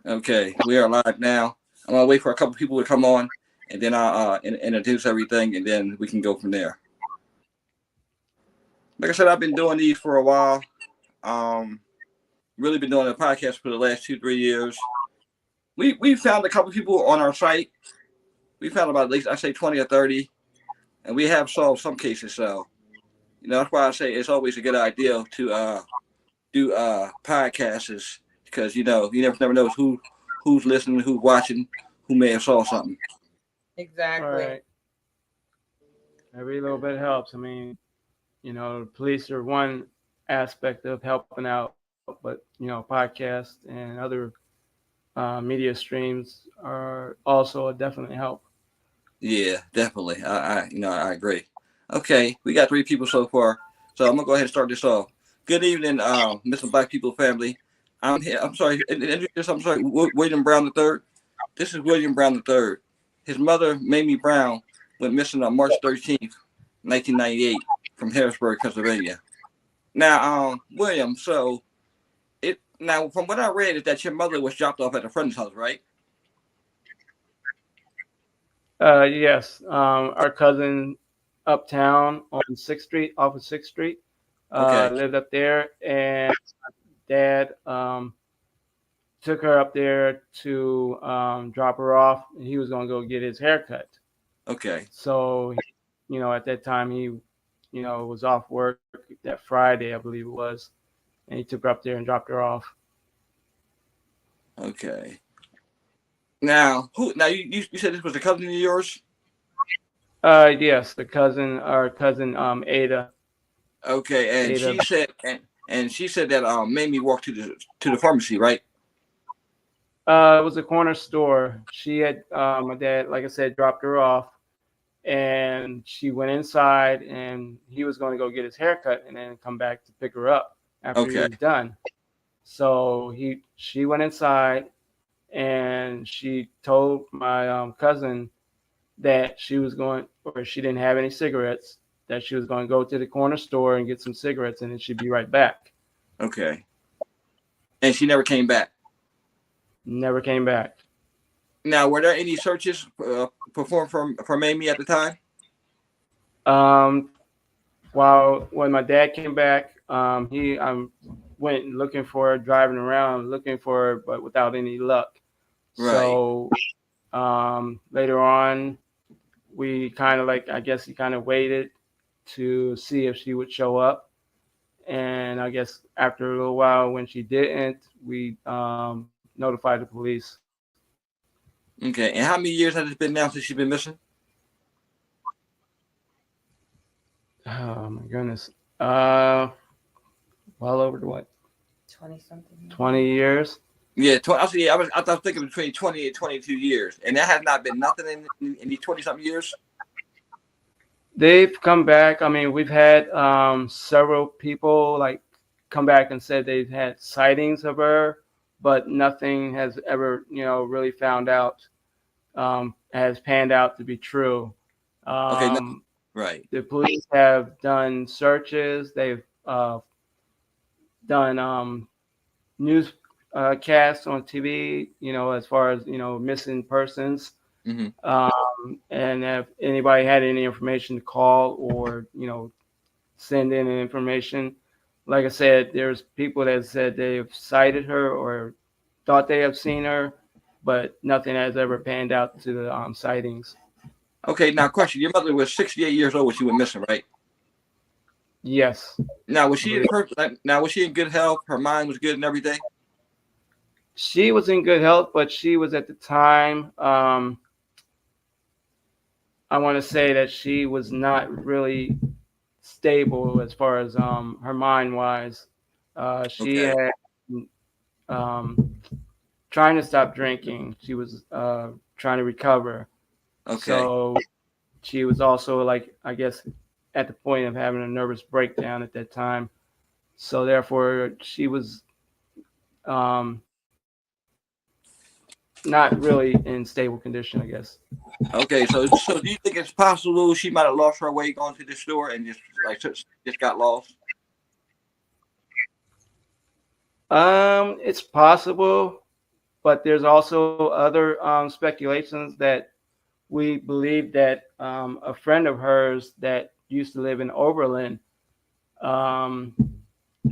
Okay, we are live now. I'm gonna wait for a couple people to come on, and then I'll introduce everything, and then we can go from there. Like I said, I've been doing these for a while. Um, really been doing a podcast for the last 2 3 years. We found a couple people on our site. We found about at least I say 20 or 30, and we have solved some cases. So that's why I say it's always a good idea to do podcasts because you never know who's listening, who's watching, who may have saw something. Exactly. Right. Every little bit helps. I mean, the police are one aspect of helping out, but podcasts and other media streams are also a definite help. Yeah, definitely. I agree. Okay, we got 3 people so far, so I'm gonna go ahead and start this off. Good evening, Mr. Black People family. I'm here. I'm sorry. I'm sorry. William Brown III. This is William Brown III. His mother, Mamie Brown, went missing on March 13th, 1998, from Harrisburg, Pennsylvania. Now, William. So now from what I read is that your mother was dropped off at a friend's house, right? Yes, our cousin uptown on 6th Street, off of 6th Street, Okay. lived up there, and dad took her up there to drop her off. And he was going to go get his haircut. Okay. So, at that time he, was off work that Friday, I believe it was, and he took her up there and dropped her off. Okay. Now, who? Now you said this was a cousin of yours. Yes, our cousin Ada. Okay, and Ada. she said that Mamie walked to the pharmacy, right? It was a corner store. She had my dad, like I said, dropped her off, and she went inside, and he was going to go get his haircut and then come back to pick her up after he Okay. was done. So she went inside, and she told my cousin that she was going, or she didn't have any cigarettes, that she was going to go to the corner store and get some cigarettes, and then she'd be right back. Okay. And she never came back. Never came back. Now, were there any searches performed for Mamie at the time? Um, while when my dad came back, he went looking for her, driving around looking for her, but without any luck. Right. So later on, we kind of I guess he kind of waited to see if she would show up. And I guess after a little while, when she didn't, we notified the police. Okay. And how many years has it been now since she's been missing? Oh my goodness. Well over what? 20 something. 20 years. Yeah, I was thinking between 20 and 22 years, and that has not been nothing in these 20-something years. They've come back. I mean, we've had several people come back and said they've had sightings of her, but nothing has ever, really has panned out to be true. Okay. Right. The police have done searches. They've done news casts on TV, as far as missing persons. Mm-hmm. And if anybody had any information to call or send in information, like I said, there's people that said they've sighted her or thought they have seen her, but nothing has ever panned out to the sightings. Okay. Now, question: your mother was 68 years old when she went missing, right? Yes. Now, was she in good health? Her mind was good and everything. She was in good health, but she was at the time. I want to say that she was not really stable as far as her mind wise. She Okay. had trying to stop drinking. She was trying to recover. Okay. So she was also I guess at the point of having a nervous breakdown at that time. So therefore she was not really in stable condition, I guess. Okay. So do you think it's possible she might have lost her way going to the store and just got lost? It's possible. but there's also other speculations that we believe that a friend of hers that used to live in Oberlin, um,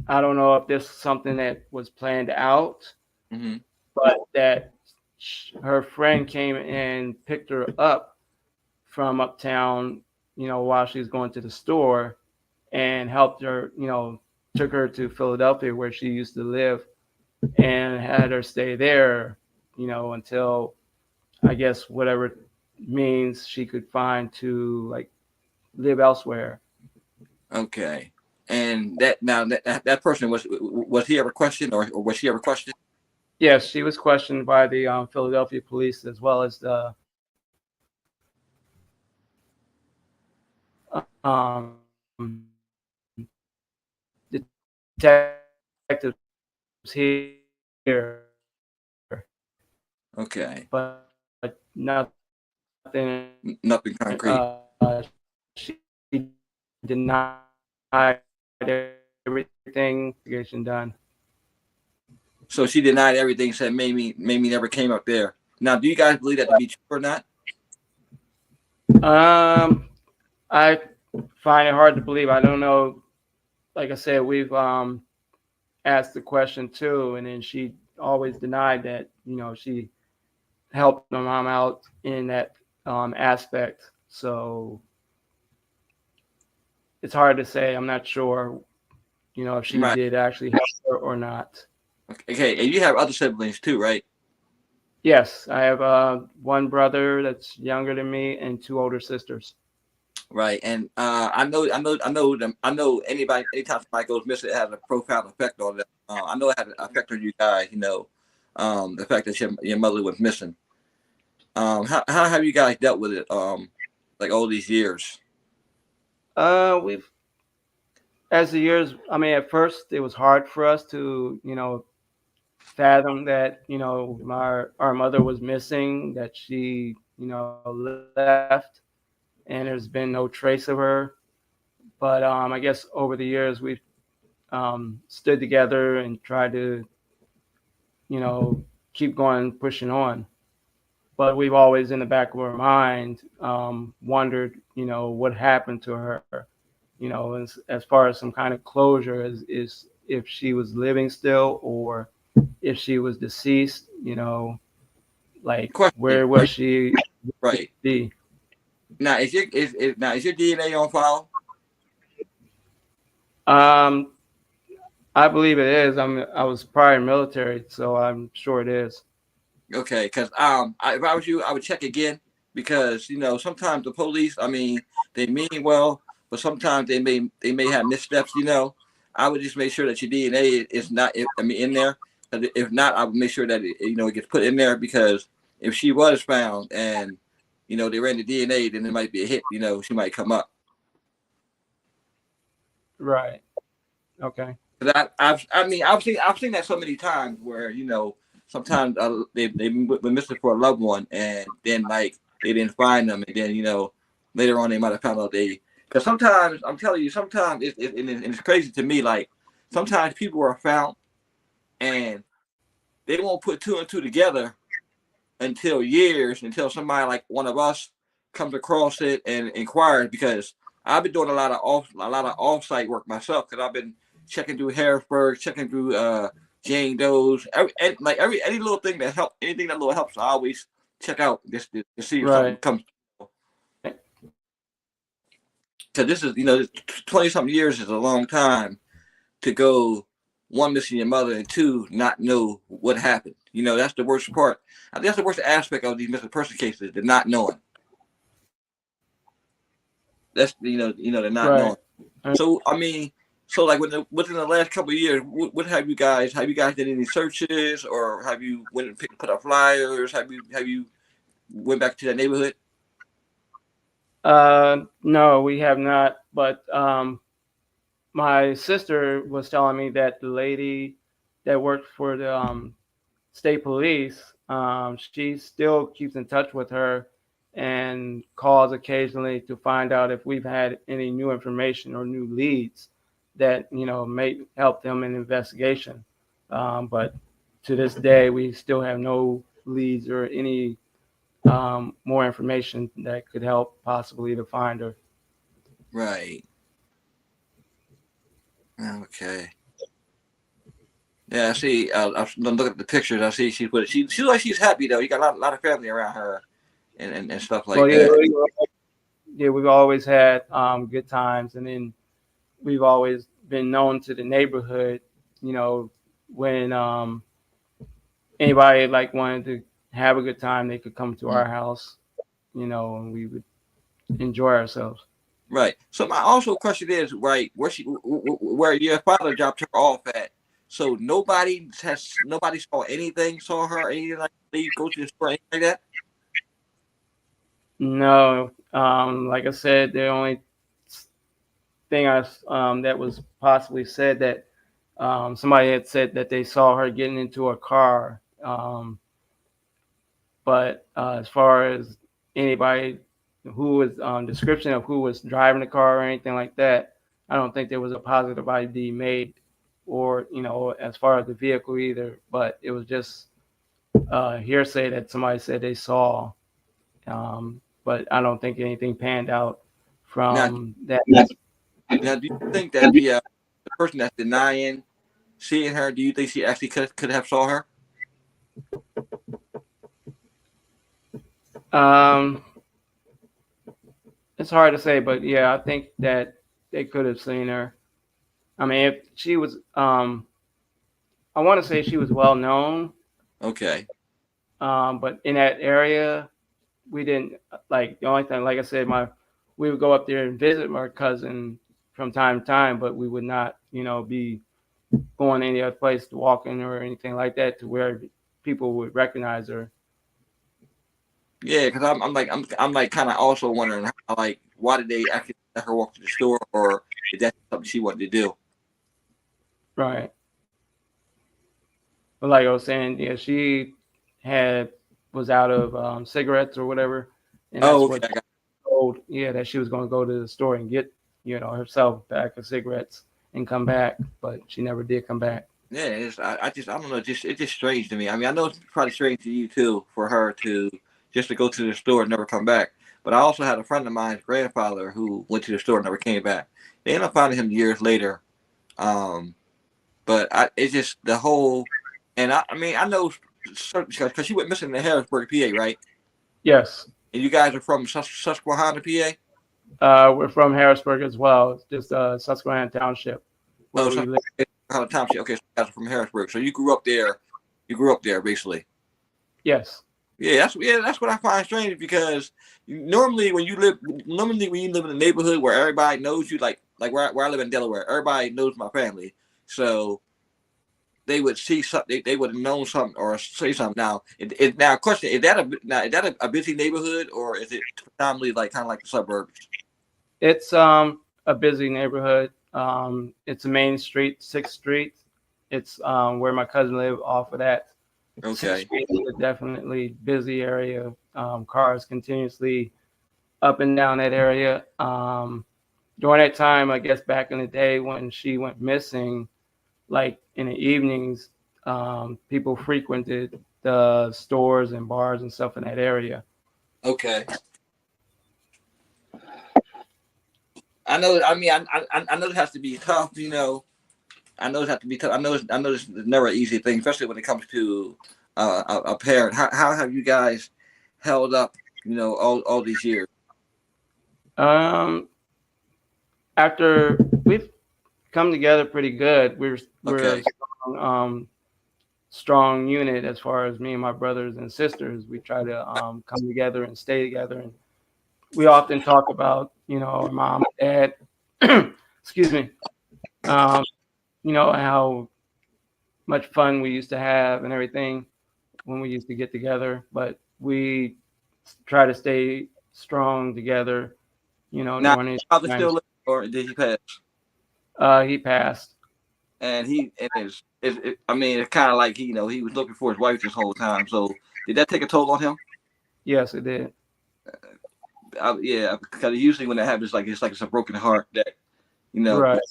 I don't know if this is something that was planned out, Hmm. but that her friend came and picked her up from uptown, while she was going to the store and helped her, took her to Philadelphia where she used to live and had her stay there, until I guess whatever means she could find to like live elsewhere. Okay. And that now that person was he ever questioned or was she ever questioned? Yes, she was questioned by the Philadelphia police as well as the detectives here, Okay. but nothing. Nothing concrete. She denied everything. Investigation done. So she denied everything, said Mamie never came up there. Now, do you guys believe that to be true or not? I find it hard to believe. I don't know. Like I said, we've asked the question too, and then she always denied that. She helped my mom out in that aspect. So it's hard to say. I'm not sure, if she Right. did actually help her or not. Okay. And you have other siblings too, right? Yes, I have one brother that's younger than me and two older sisters. Right. And I know anybody, anytime somebody goes missing, it has a profound effect on them. I know it had an effect on you guys. The fact that your mother was missing. How have you guys dealt with it? Like all these years. We've as the years. I mean, at first it was hard for us to, fathom that, our mother was missing, that she, left, and there's been no trace of her. But I guess over the years we've stood together and tried to, you know, keep going, pushing on. But we've always, in the back of our mind, wondered, what happened to her. As far as some kind of closure is if she was living still or if she was deceased. Like Question. where was she Right. be? Now is your DNA on file? Um, I believe it is. I was prior military, so I'm sure it is. Okay, because if I was you, I would check again because sometimes the police, I mean, they mean well, but sometimes they may have missteps. I would just make sure that your DNA is not, I mean, in there. 'Cause if not, I would make sure that it gets put in there because if she was found and they ran the DNA, then it might be a hit. She might come up. Right. Okay. 'Cause I've seen that so many times where sometimes they were missing for a loved one and then like they didn't find them and then later on they might have found out they because sometimes I'm telling you sometimes it's crazy to me like sometimes people are found and they won't put two and two together until years until somebody like one of us comes across it and inquires because I've been doing a lot of off-site work myself because I've been checking through Harrisburg, checking through Jane Doe's, any little thing that helps, anything that little helps, I always check out just to see if something Right. comes. Because this is 20 something years is a long time to go one missing your mother and two not know what happened. That's the worst part. I think that's the worst aspect of these missing person cases, the not knowing. That's the not knowing. Right. So I mean, so like within the last couple of years, what have you guys did any searches or have you went and put up flyers? Have you went back to that neighborhood? No, we have not. But my sister was telling me that the lady that worked for the state police, she still keeps in touch with her and calls occasionally to find out if we've had any new information or new leads that may help them in investigation. But to this day, we still have no leads or any more information that could help possibly to find her. Right. Okay. Yeah, I see. I'm looking at the pictures. I see she put it. She looks like she's happy though. You got a lot of family around her, and stuff like Well, yeah, that. we've always had good times, and then we've always been known to the neighborhood. You know, when anybody like wanted to have a good time, they could come to our house. You know, and we would enjoy ourselves. Right. So my also question is, right, where your father dropped her off at. So nobody saw anything, saw her, anything like leave, go to the store, anything like that. No, like I said, the only thing that was possibly said that somebody had said that they saw her getting into a car. But as far as anybody who was description of who was driving the car or anything like that, I don't think there was a positive ID made, or as far as the vehicle either. But it was just hearsay that somebody said they saw. But I don't think anything panned out from that. Now, do you think that the person that's denying seeing her, do you think she actually could have saw her? It's hard to say, but yeah, I think that they could have seen her. I mean, if she was, I want to say she was well known. Okay. But in that area, we didn't like the only thing. Like I said, we would go up there and visit my cousin from time to time, but we would not, be going any other place to walk in or anything like that to where people would recognize her. Yeah, because I'm like kind of also wondering how, like, why did they actually let her walk to the store, or is that something she wanted to do? Right. But like I was saying, yeah, she was out of cigarettes or whatever, and that's Okay. what told, that she was going to go to the store and get, herself a pack of cigarettes and come back, but she never did come back. Yeah, I don't know, it's just strange to me. I mean, I know it's probably strange to you too for her to just to go to the store and never come back. But I also had a friend of mine's grandfather who went to the store and never came back. They ended up finding him years later. But it's just the whole, and I mean, I know because she went missing in Harrisburg, PA, right? Yes. And you guys are from Susquehanna, PA? We're from Harrisburg as well. It's just Susquehanna Township where we live. Susquehanna Township. Okay, so you guys are from Harrisburg. So you grew up there. You grew up there, basically. Yes. Yeah, that's what I find strange, because normally when you live in a neighborhood where everybody knows you, like where I live in Delaware, everybody knows my family, so they would see something, they would have known something or say something. Now, question: is that a busy neighborhood, or is it predominantly like kind of like the suburbs? It's a busy neighborhood. It's a main street, 6th Street. It's where my cousin lived off of that. Okay. It's a definitely busy area. Cars continuously up and down that area. During that time, I guess back in the day when she went missing, like in the evenings, people frequented the stores and bars and stuff in that area. Okay. I know. I mean, I know it has to be tough. I know it has to be tough. I know it's never an easy thing, especially when it comes to a parent. How have you guys held up? All these years. After we've come together pretty good, we're Okay. a strong unit as far as me and my brothers and sisters. We try to come together and stay together, and we often talk about our mom, dad. Excuse me. How much fun we used to have and everything when we used to get together, but we try to stay strong together. Now, during these father times. still living, or did he pass? He passed. And I mean, it's kind of like he was looking for his wife this whole time. So did that take a toll on him? Yes, it did. Yeah, because usually when that happens, it's a broken heart that Right.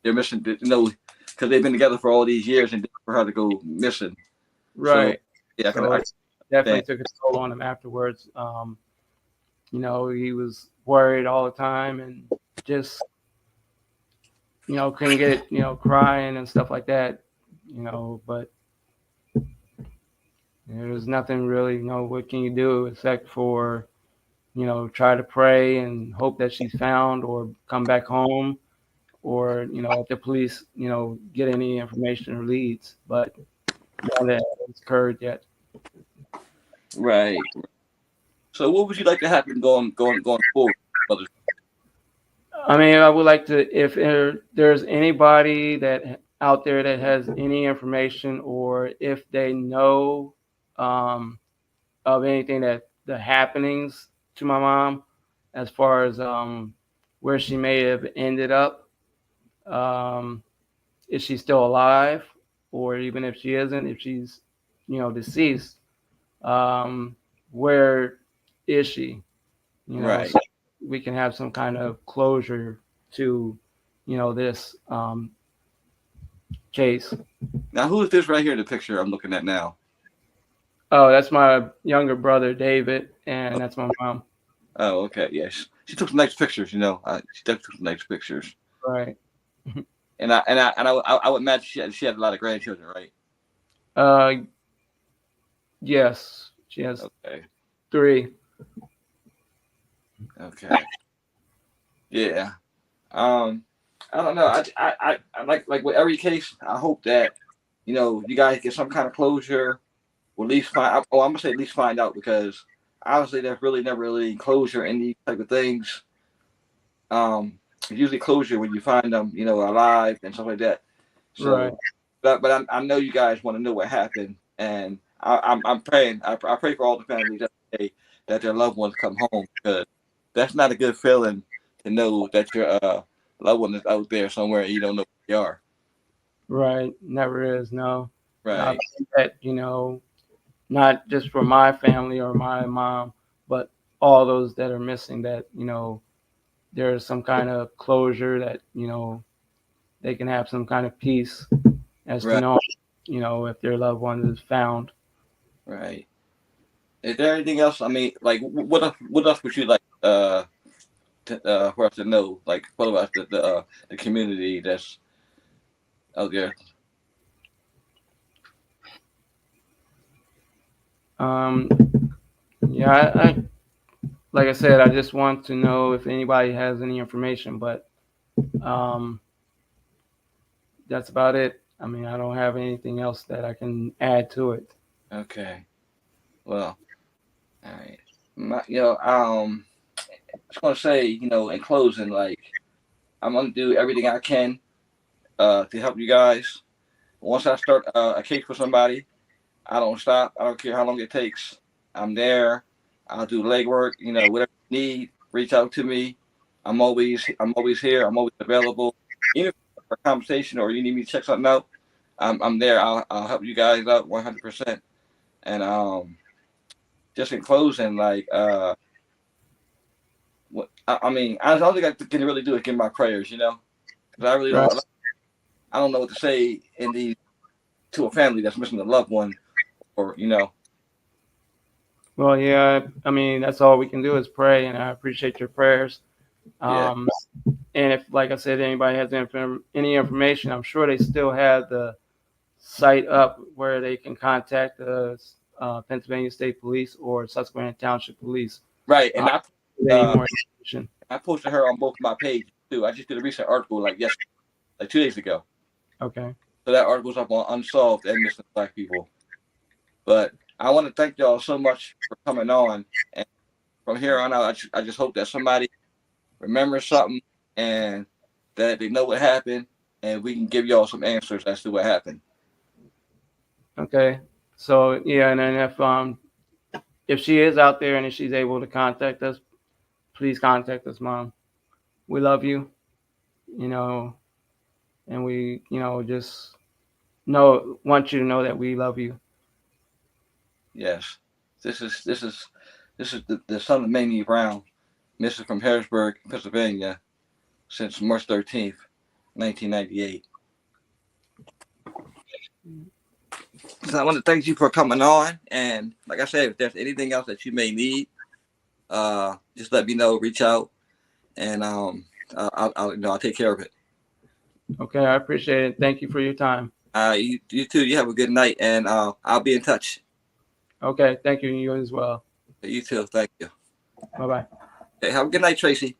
they're missing. Because they've been together for all these years, and for her to go missing. Right. Yeah, So I it definitely understand. took a toll on him afterwards. You know, he was worried all the time and just, you know, couldn't get, you know, crying and stuff like that, you know, but there was nothing really, you know, what can you do except for, you know, try to pray and hope that she's found or come back home or, you know, if the police, you know, get any information or leads, but none of that has occurred yet. Right. So what would you like to happen going forward, brother? I mean, I would like to, if there's anybody that out there that has any information, or if they know of anything that the happenings to my mom, as far as where she may have ended up, um, is she still alive, or even if she isn't, if she's, you know, deceased, um, where is she? You know, Right. so we can have some kind of closure to, you know, this case. Now, who is this right here in the picture I'm looking at now? Oh, that's my younger brother David, and that's my mom. Oh, okay. Yes. She took some nice pictures, you know. She definitely took some nice pictures. Right. And I would imagine she had a lot of grandchildren, right? Uh, yes, she has Okay. 3. Okay. Yeah. Um, I don't know. I like with every case. I hope that you guys get some kind of closure, or at least find. Oh, I'm gonna say at least find out because obviously there's really never really closure in these type of things. It's usually closure when you find them, alive and stuff like that. Right. So, but I know you guys want to know what happened, and I'm praying. I pray for all the families that their loved ones come home because that's not a good feeling to know that your loved one is out there somewhere and you don't know where they are. Right. Never is. No. And I Right. think that, you know, not just for my family or my mom, but all those that are missing, that, you know, there's some kind of closure, that, you know, they can have some kind of peace as to Right. know, you know, if their loved one is found. Right. Is there anything else? I mean, like, what else would you like for us to know? Like, what about the community that's out there? Um, yeah, like I said, I just want to know if anybody has any information, but um, that's about it. I mean, I don't have anything else that I can add to it. Okay. Well, all right. Just want to say, in closing, like, I'm gonna do everything I can to help you guys. Once I start a case for somebody, I don't stop. I don't care how long it takes. I'm there. I'll do legwork. Whatever you need, reach out to me. I'm always here. I'm always available. Even for a conversation or you need me to check something out, I'm there. I'll help you guys out 100%. And just in closing, like what I mean, I don't think I can really do is give my prayers, because I really Right. don't. I don't know what to say in these to a family that's missing a loved one, or Well, yeah, I mean, that's all we can do is pray, and I appreciate your prayers. yeah, Um, and if, like I said, anybody has any information, I'm sure they still have the site up where they can contact the Pennsylvania State Police or Susquehanna Township Police. right. And With any uh, more information. I posted her on both my pages too. I just did a recent article like 2 days ago. Okay. So that article's up on unsolved and missing Black people. But I want to thank y'all so much for coming on. And from here on out, I just hope that somebody remembers something and that they know what happened, and we can give y'all some answers as to what happened. Okay. So yeah, and then if she is out there and if she's able to contact us, please contact us, Mom. We love you, you know, and we, you know, just want you to know that we love you. Yes, this is the son of Mamie Brown, missing from Harrisburg, Pennsylvania, since March 13th, 1998. So I want to thank you for coming on. And like I said, if there's anything else that you may need, just let me know. Reach out, and I'll take care of it. Okay, I appreciate it. Thank you for your time. You too. You have a good night, and I'll be in touch. Okay, thank you. You as well. You too. Thank you. Bye bye. Okay, have a good night, Tracy.